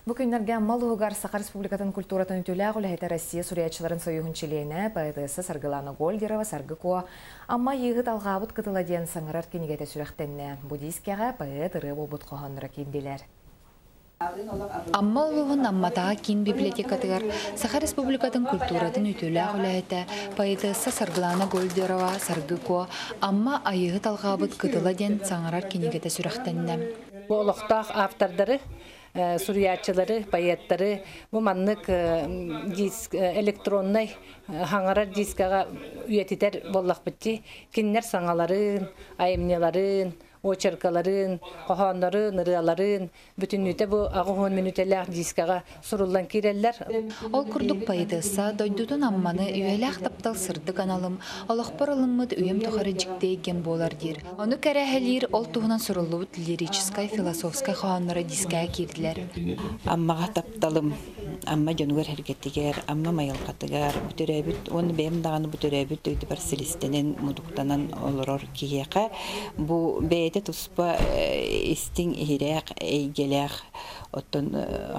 Бу күннәргә Малугар Саха Республикатын культуратын үтүләг үләһәтә Россия сурьячыларын союхун чилене поэтесса Саргылана Гольдерова Саргыко амма йыгыт алгабыт кытыладен саңырар кенегәтә сүрәхтәнне буддийскәгә поэт рыбу бут коханнара киндиләр. Амма улуғын амматаға кин библиотекатығар Саха Республикатын культуратын үтілі ғылайты поэтесса Саргылана Гольдерова Саргыко амма айығы талғабыт кытыла ден саңарар кенегеті сүрәқтеннем. Олықтақ автордары, сурьячылары, поэттары, bu маннык электронный хаңарар дискаға үйетитер боллақ бітті. Киннер саңаларын, айымнеларын, очеркаларын, қоханларын, ырыаларын, бүтін үте бұл ағуын минутелер дискаға сұрулан керелер. Ол күрдік поэтесса дойдудun амманы үйеләқ таптал сырды каналым, олықпар алыммыд үйем тұқары жіктейген болар дер. Оны кәрәхәлер ол туғынан сұрылуыт лирическай, философскай қоханлары дискаға керділер. Аммаға тапталым, amma jonugар hergettiger, amma mayalqatıgar, bütürebüt, onu benim dağını bütürebüt öydü bir silistenen muduktanan olurur kiyeka. Bu beyde tuspa istin ihirek, eygelek, otun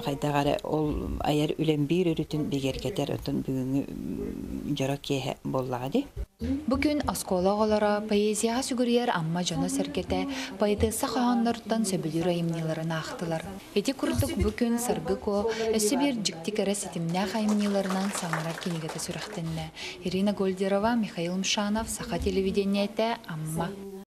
qaydagara ol ayar ülen bir ürütün begergeter, otun bugünü jorok kiye bolladı. Bugün askolalara poeziya sügüryer amma jona sergete poetessa xahanlardan söbülür ayımnilarına axtılar. Eti kurduk bugün Sargıko ösü bir jiktik arasitimne ayımnilarından sağarar kenegete süraxtenne. Irina Golderova, Mikhail Mshanov, Saha televideniyete amma.